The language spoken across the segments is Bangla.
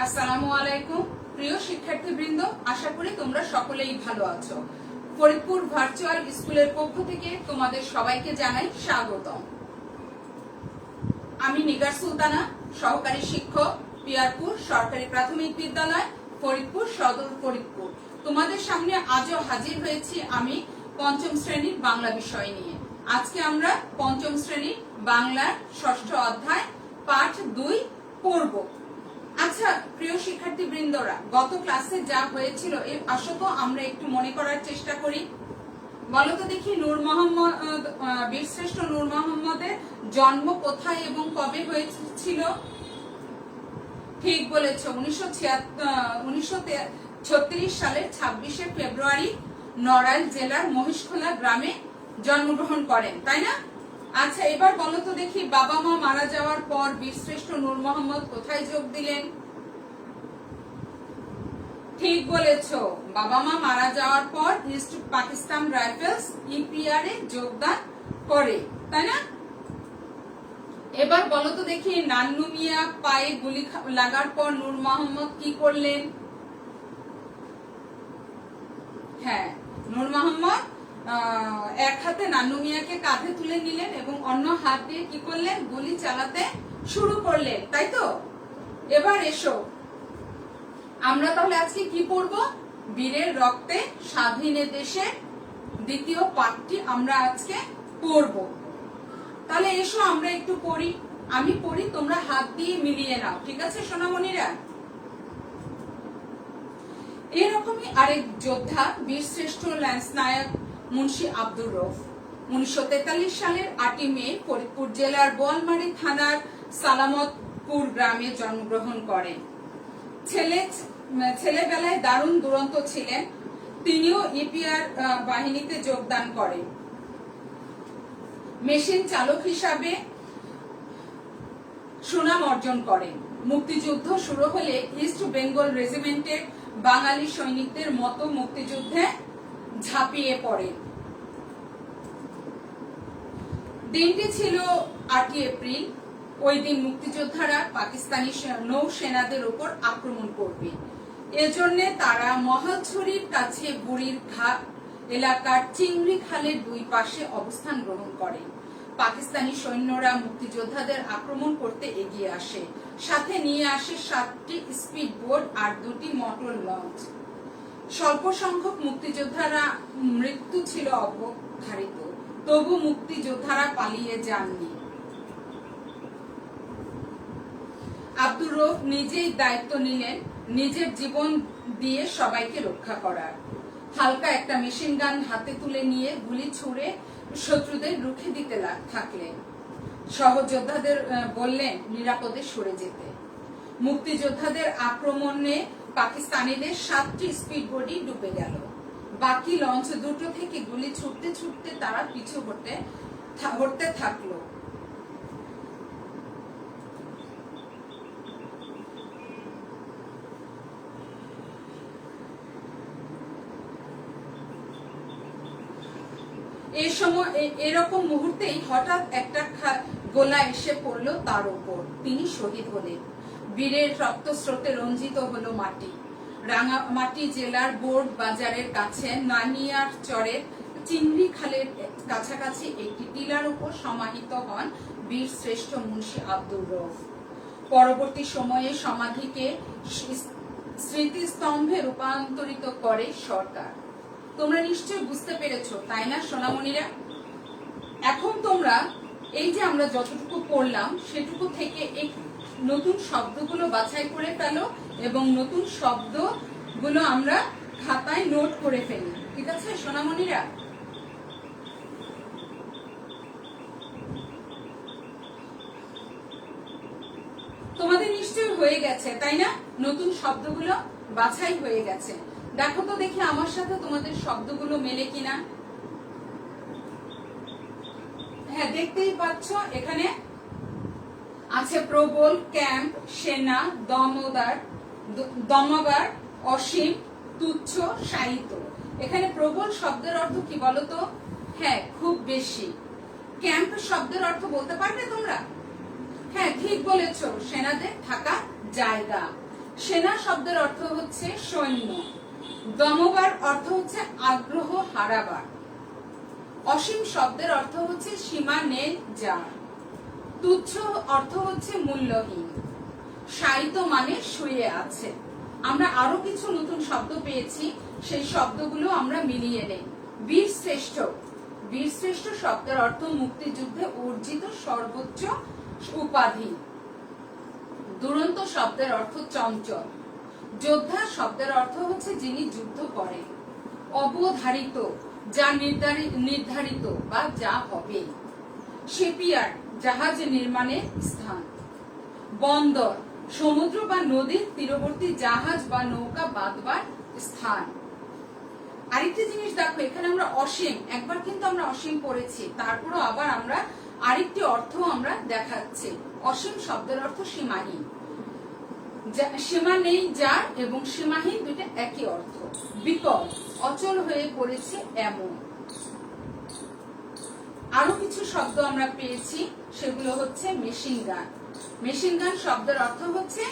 আসসালামু আলাইকুম প্রিয় শিক্ষার্থীবৃন্দ, আশা করি তোমরা সকলেই ভালো আছো। ফরিদপুর ভার্চুয়াল স্কুলের পক্ষ থেকে তোমাদের সবাইকে জানাই স্বাগতম। আমি নিগার সুলতানা, সহকারী শিক্ষক, পিয়ারপুর সরকারি প্রাথমিক বিদ্যালয়, ফরিদপুর সদর ফরিদপুর। তোমাদের সামনে আজও হাজির হয়েছি আমি পঞ্চম শ্রেণীর বাংলা বিষয় নিয়ে। আজকে আমরা পঞ্চম শ্রেণীর বাংলার ষষ্ঠ অধ্যায় পাঠ 2 পড়ব। আচ্ছা প্রিয় শিক্ষার্থী বৃন্দরা, গত ক্লাসে যা হয়েছিল আসো তো আমরা একটু মনে করার চেষ্টা করি। বলো তো দেখি, বীরশ্রেষ্ঠ নূর মোহাম্মদের জন্ম কোথায় এবং কবে হয়েছিল? ঠিক বলেছ, 1936 সালের 26শে ফেব্রুয়ারি নড়াইল জেলার মহিষখোলা গ্রামে জন্মগ্রহণ করেন, তাই না? আচ্ছা এবার বলো তো দেখি, বাবা মা মারা যাওয়ার পর বীরশ্রেষ্ঠ নূর মোহাম্মদ কোথায় যোগ দিলেন? ঠিক বলেছ, বাবা মা মারা যাওয়ার পর ইস্ট পাকিস্তান রাইফেলস ইপিআর এ যোগদান করে, তাই না? এবার বলো তো দেখি, নান্নু মিয়া পায়ে গুলি লাগার পর নূর মোহাম্মদ কি করলেন? হ্যাঁ, নূর মোহাম্মদ এক হাতে নান্নু মিয়াকে কাঁধে তুলে নিলেন এবং অন্য হাত দিয়ে কি করলেন? গুলি চালাতে শুরু করলেন, তাই তো? এবার এসো, আমরা তাহলে আজকে কি পড়বো? বীরের রক্তে স্বাধীন দেশের দ্বিতীয় পাঠটি আমরা আজকে পড়ব। তাহলে এসো আমরা একটু পড়ি। আমি পড়ি, তোমরা হাত দিয়ে মিলিয়ে নাও, ঠিক আছে সোনামণিরা? এরকমই আরেক যোদ্ধা বীরশ্রেষ্ঠ ল্যান্স নায়ক মুন্সি আব্দুর রউফ 1943 সালের 8 মে ফরিদপুর জেলার বোয়ালমারী থানার সালামতপুর গ্রামে জন্মগ্রহণ করেন। ছেলেবেলায় দারুণ দুরন্ত ছিলেন। তিনিও ইপিআর বাহিনীতে যোগদান করেন। মেশিন চালক হিসাবে সুনাম অর্জন করেন। মুক্তিযুদ্ধ শুরু হলে ইস্ট বেঙ্গল রেজিমেন্টের বাঙালি সৈনিকদের মতো মুক্তিযুদ্ধে ঝাঁপিয়ে পড়েন। দিনটি ছিল 8 এপ্রিল। ওই দিন মুক্তিযোদ্ধারা পাকিস্তানি নৌসেনাদের উপর আক্রমণ করবে। এজন্য তারা মহাছড়ির কাছে বুড়ির ঘাট এলাকার চিংড়ি খালের দুই পাশে অবস্থান গ্রহণ করে। পাকিস্তানি সৈন্যরা মুক্তিযোদ্ধাদের আক্রমণ করতে এগিয়ে আসে। সাথে নিয়ে আসে 7টি স্পিড বোট আর 2টি মোটর লঞ্চ। স্বল্প সংখ্যক মুক্তিযোদ্ধারা মৃত্যু ছিল অবধারিত, তবু মুক্তিযোদ্ধারা পালিয়ে যাননি। আব্দুর রউফ নিজেই দায়িত্ব নিলেন নিজের জীবন দিয়ে সবাইকে রক্ষা করার। হালকা একটা মেশিন গান হাতে তুলে নিয়ে গুলি ছুড়ে শত্রুদের রুখে দিতে থাকলেন। সহযোদ্ধাদের বললেন নিরাপদে সরে যেতে। মুক্তিযোদ্ধাদের আক্রমণে পাকিস্তানিদের 7টি স্পিড বোটই ডুবে গেল। বাকি লঞ্চ দুটো থেকে গুলি ছুটতে ছুটতে তারা পিছু হটতে থাকলো। এই সময় এরকম মুহূর্তেই হঠাৎ একটা গোলা এসে পড়লো তার উপর। তিনি শহীদ হলেন। বীরের রক্তস্রোতে রঞ্জিত হলো মাটি। রাঙামাটি জেলার বোর্ড বাজারের কাছে নানিয়ার চরের চিংড়ি খালের কাছাকাছি একটি টিলার উপর সমাহিত হন বীর শ্রেষ্ঠ মুন্সি আব্দুর রউফ। পরবর্তী সময়ে সমাধিকে স্মৃতিস্তম্ভে রূপান্তরিত করে সরকার। তোমরা নিশ্চয় বুঝতে পেরেছো, তাই না সোনামণিরা? এখন তোমরা এই যে আমরা যতটুকু পড়লাম সেটুকু থেকে এই নতুন শব্দগুলো বাছাই করে ফেলো এবং নতুন শব্দগুলো আমরা খাতায় নোট করে ফেলি, ঠিক আছে সোনামণিরা? তোমাদের নিশ্চয় হয়ে গেছে, তাই না? নতুন শব্দগুলো বাছাই হয়ে গেছে। দেখো তো দেখি আমার সাথে তোমাদের শব্দগুলো মেলে কিনা। হ্যাঁ, দেখতেই পাচ্ছ এখানে আছে প্রবল, ক্যাম্প, সেনা, দমবার, অসীম, তুচ্ছ, সাহিত্য। এখানে প্রবল শব্দের অর্থ কি বলতো? হ্যাঁ, খুব বেশি। ক্যাম্প শব্দের অর্থ বলতে পারবে তোমরা? হ্যাঁ ঠিক বলেছো, সেনাদের থাকা জায়গা। সেনা শব্দের অর্থ হচ্ছে সৈন্য। দমবার অর্থ হচ্ছে আগ্রহ হারাবার। অসীম শব্দের অর্থ হচ্ছে সীমা নেই যার। তুচ্ছ অর্থ হচ্ছে মূল্যহীন। সাহিত্য মানে শুয়ে আছে। আমরা আরো কিছু নতুন শব্দ পেয়েছি, সেই শব্দগুলো আমরা মিলিয়ে নেই। বীর শ্রেষ্ঠ, বীর শ্রেষ্ঠ শব্দের অর্থ মুক্তিযুদ্ধে অর্জিত সর্বোচ্চ উপাধি। দুরন্ত শব্দের অর্থ চঞ্চল। যোদ্ধা শব্দের অর্থ হচ্ছে যিনি যুদ্ধ করেন। অবধারিত, যা নির্ধারিত বা যা হবে। শিপইয়ার্ড, জাহাজ নির্মাণের স্থান। বন্দর, সমুদ্র বা নদীর তীরবর্তী জাহাজ বা নৌকা বাঁধবার স্থান। আরেকটি জিনিস দেখো, এখানে আমরা অসীম, একবার কিন্তু আমরা অসীম পড়েছি, তারপরও আবার আমরা আরেকটি অর্থ আমরা দেখাচ্ছি। অসীম শব্দের অর্থ সীমাহীন। সীমা নেই যার এবং সীমাহীন দুইটা একই অর্থ। বিকল, অচল হয়ে পড়েছে এমন। আরো কিছু শব্দ আমরা পেয়েছি, সেগুলো হচ্ছে মেশিন গান। মেশিন গান শব্দের অর্থ হচ্ছে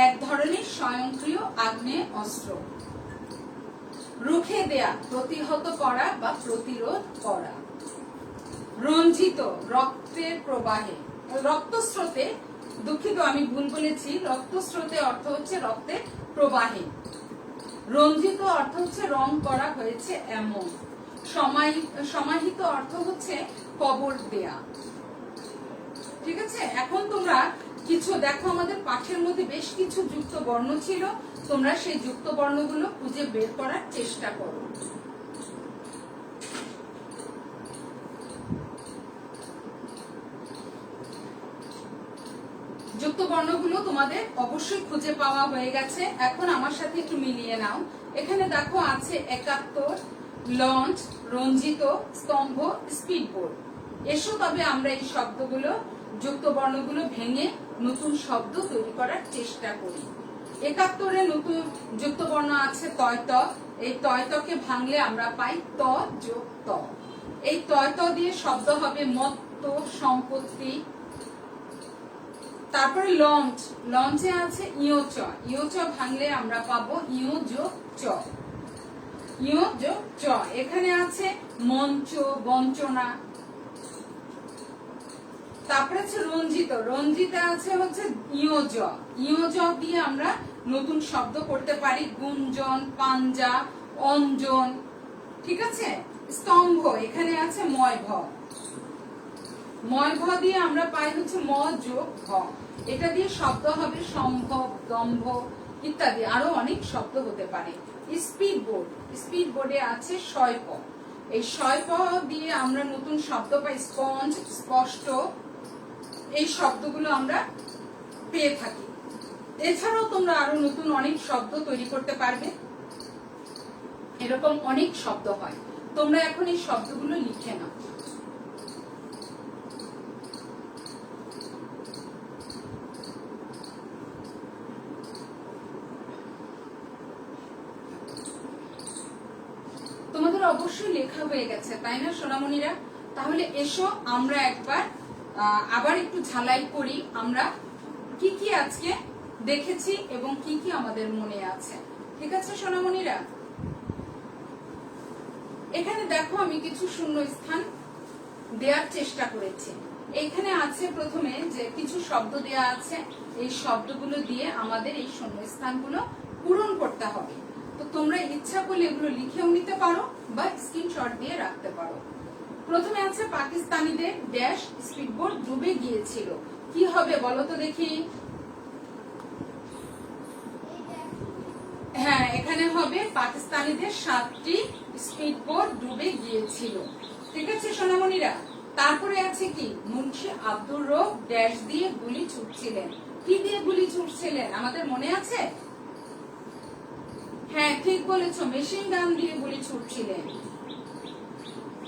এক ধরনের স্বয়ংক্রিয় আগ্নেয় অস্ত্র। রুখে দেয়া, প্রতিহত করা বা প্রতিরোধ করা। রঞ্জিত, রক্তের প্রবাহে, রক্তস্রোতে, দুঃখিত আমি ভুল বলেছি, রক্তস্রোতে অর্থ হচ্ছে রক্তের প্রবাহে। রঞ্জিত অর্থ হচ্ছে রং করা হয়েছে এমন। সমাহিত অর্থ হচ্ছে কবর দেয়া। ঠিক আছে, এখন তোমরা কিছু দেখো, আমাদের পাঠের মধ্যে বেশ কিছু যুক্ত বর্ণ ছিল, তোমরা সেই যুক্ত বর্ণগুলো খুঁজে বের করার চেষ্টা করো। যুক্ত বর্ণগুলো তোমাদের অবশ্যই খুঁজে পাওয়া হয়ে গেছে। এখন আমার সাথে একটু মিলিয়ে নাও। এখানে দেখো আছে 71, লঞ্চ, রঞ্জিত, স্তম্ভ, স্পিডবোট। এসো তবে আমরা এই শব্দগুলো, যুক্ত বর্ণগুলো ভেঙে নতুন শব্দ তৈরি করার চেষ্টা করি। 71-এ নতুন যুক্ত বর্ণ আছে তয়ত। এই তয়তকে ভাঙলে আমরা পাই ত যোগ ত। এই তয়ত দিয়ে শব্দ হবে মত্ত, সম্পত্তি। তারপরে লঞ্চ, লঞ্চে আছে ইয়োচ, ইয়োচ ভাঙলে আমরা পাবো ইয় যোগ চ, ইয় যোগ চ। এখানে আছে মঞ্চ, বঞ্চনা। তারপরে আছে রঞ্জিত, রঞ্জিতে আছে হচ্ছে ইয়োজ, ইয়োজ দিয়ে আমরা নতুন শব্দ করতে পারি গুঞ্জন, পাঞ্জা, অঞ্জন। ঠিক আছে, স্তম্ভ, এখানে আছে ময়ভ, ময়ভ দিয়ে আমরা পাই হচ্ছে ম যোগ ভ। এটা দিয়ে শব্দ হবে সম্ভব, দম্ভ ইত্যাদি, আরো অনেক শব্দ হতে পারে। স্পিড বোর্ড, স্পিড বোর্ডে আছে শয়প, এই শয়প দিয়ে আমরা নতুন শব্দ পাই স্পঞ্জ, স্পষ্ট। এই শব্দগুলো আমরা পেয়ে থাকি। এছাড়াও তোমরা আরো নতুন অনেক শব্দ তৈরি করতে পারবে, এরকম অনেক শব্দ হয়। তোমরা এখন এই শব্দগুলো লিখে নাও। তোমাদের অবশ্যই লেখা হয়ে গেছে, তাই না সোনামণিরা? তাহলে এসো আমরা একবার আবার একটু ঝালাই করি, আমরা কি কি আজকে দেখেছি এবং কি কি আমাদের মনে আছে। ঠিক আছে সোনামণিরা? এখানে দেখো আমি কিছু শূন্য স্থান দেওয়ার চেষ্টা করেছি। এখানে আছে প্রথমে যে কিছু শব্দ দেয়া আছে, এই শব্দগুলো দিয়ে আমাদের এই শূন্য স্থানগুলো পূরণ করতে হবে। তো তোমরা ইচ্ছা করলে এগুলো লিখেও নিতে পারো বা স্ক্রিনশট দিয়ে রাখতে পারো। প্রথমে আছে পাকিস্তানিদের ড্যাশ স্পিডবোট ডুবে গিয়েছিল। কি হবে বলো তো দেখি? হ্যাঁ, এখানে হবে পাকিস্তানিদের 7টি স্পিডবোট ডুবে গিয়েছিল। ঠিক আছে সোনামণিরা? তারপরে আছে কি, মুন্সি আব্দুর রব ড্যাশ দিয়ে গুলি ছুটছিলেন। কি দিয়ে গুলি ছুটছিলেন আমাদের মনে আছে? হ্যাঁ ঠিক বলেছো, মেশিন গান দিয়ে গুলি ছুটছিলেন।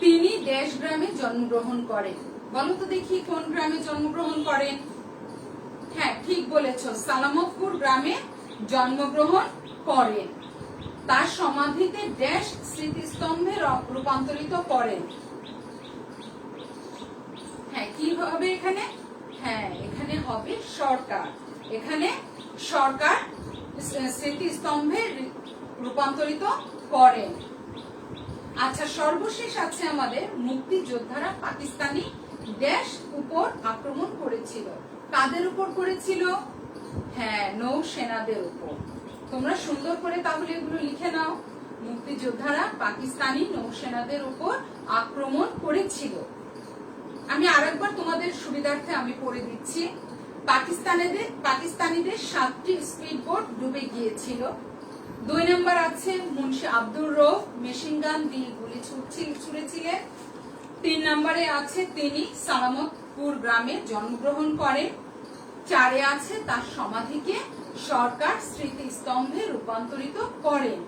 তিনি ড্যাশ গ্রামে জন্মগ্রহণ করেন। বলো তো দেখি কোন গ্রামে জন্মগ্রহণ করেন? হ্যাঁ ঠিক বলেছো, সালামতপুর গ্রামে জন্মগ্রহণ করেন। তার সমাধিতে ড্যাশ স্মৃতিস্তম্ভে রূপান্তরিত করেন। হ্যাঁ কি হবে এখানে? হ্যাঁ এখানে হবে সরকার। এখানে সরকার স্মৃতিস্তম্ভে রূপান্তরিত করেন। আচ্ছা, সর্বশেষ আছে আমাদের মুক্তিযোদ্ধারা পাকিস্তানি দেশ উপর আক্রমণ করেছিল। কাদের উপর করেছিল? হ্যাঁ, নৌসেনাদের উপর। তোমরা সুন্দর করে তাহলে এগুলো লিখে নাও। মুক্তিযোদ্ধারা পাকিস্তানি নৌসেনাদের উপর আক্রমণ করেছিল। আমি আরেকবার তোমাদের সুবিধার্থে আমি পড়ে দিচ্ছি। পাকিস্তানিদের 7টি স্পিডবোট ডুবে গিয়েছিল। 2 নম্বর আছে মুন্সি আব্দুর রউফ মেশিন গান দিয়ে গুলি ছুড়েছিলেন। 3 নম্বরে আছে তিনি সালামতপুর গ্রামে জন্মগ্রহণ করেন। 4 আছে তার সমাধিকে সরকার স্মৃতিস্তম্ভে রূপান্তরিত করেন।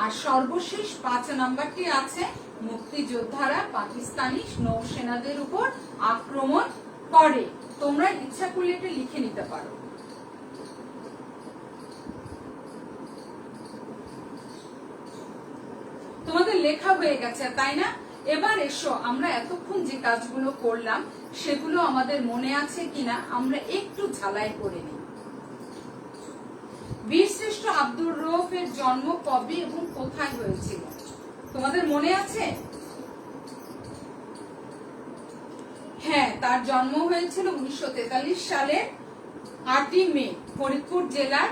আর সর্বশেষ 5 নম্বরটি আছে মুক্তিযোদ্ধারা পাকিস্তানি নৌসেনাদের উপর আক্রমণ করে। তোমরা ইচ্ছা করলে এটা লিখে নিতে পারো। তোমাদের লেখা হয়ে গেছে, তাই না? এবার এসো আমরা এতক্ষণ যে কাজগুলো করলাম সেগুলো আমাদের মনে আছে কিনা আমরা একটু ঝালাই করে নিই। বীরশ্রেষ্ঠ আব্দুর রউফের জন্ম কবে এবং কোথায় হয়েছিল তোমাদের মনে আছে? হ্যাঁ, তার জন্ম হয়েছিল 1943 সালের 8 মে ফরিদপুর জেলার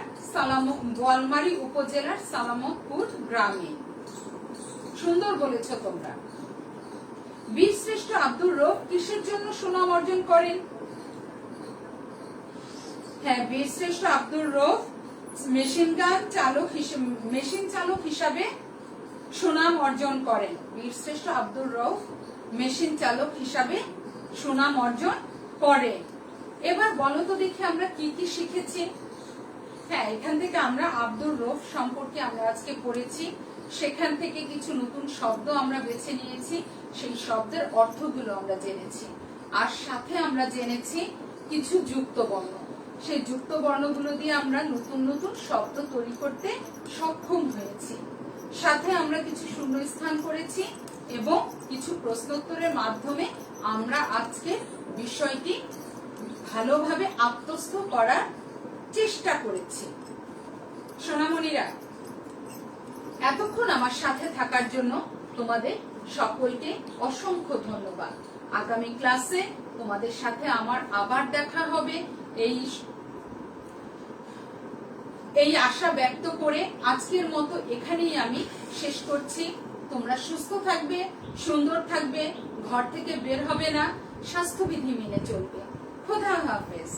বোয়ালমারী উপজেলার সালামতপুর গ্রামে। সুন্দর বলেছ তোমরা। বীরশ্রেষ্ঠ আব্দুর রউফ কিসের জন্য সুনাম অর্জন করেন? হ্যাঁ, বীরশ্রেষ্ঠ আব্দুর রউফ মেশিন চালক হিসাবে সুনাম অর্জন করেন। বীরশ্রেষ্ঠ আব্দুর রউফ মেশিন চালক হিসাবে সুনাম অর্জন করে। এবার বলো তো দেখি আমরা কি কি শিখেছি। হ্যাঁ, এখান থেকে আমরা আব্দুর রউফ সম্পর্কে আমরা আজকে পড়েছি। সেখান থেকে কিছু নতুন শব্দ আমরা বেছে নিয়েছি, সেই শব্দের অর্থগুলো আমরা জেনেছি। আর সাথে আমরা জেনেছি কিছু যুক্ত বর্ণ। সেই যুক্ত বর্ণগুলো দিয়ে আমরা নতুন নতুন শব্দ তৈরি করতে সক্ষম হয়েছি। সাথে আমরা কিছু শূন্যস্থান করেছি এবং কিছু প্রশ্নোত্তরের মাধ্যমে আমরা আজকে বিষয়টি ভালোভাবে আত্মস্থ করার চেষ্টা করেছি। সোনামণিরা, এতক্ষণ আমার সাথে থাকার জন্য তোমাদের সকলকে অসংখ্য ধন্যবাদ। আগামী ক্লাসে তোমাদের সাথে আমার আবার দেখা হবে এই আশা ব্যক্ত করে আজকের মতো এখানেই আমি শেষ করছি। তোমরা সুস্থ থাকবে, সুন্দর থাকবে, ঘর থেকে বের হবে না, স্বাস্থ্যবিধি মেনে চলবে। খোদা হাফেজ।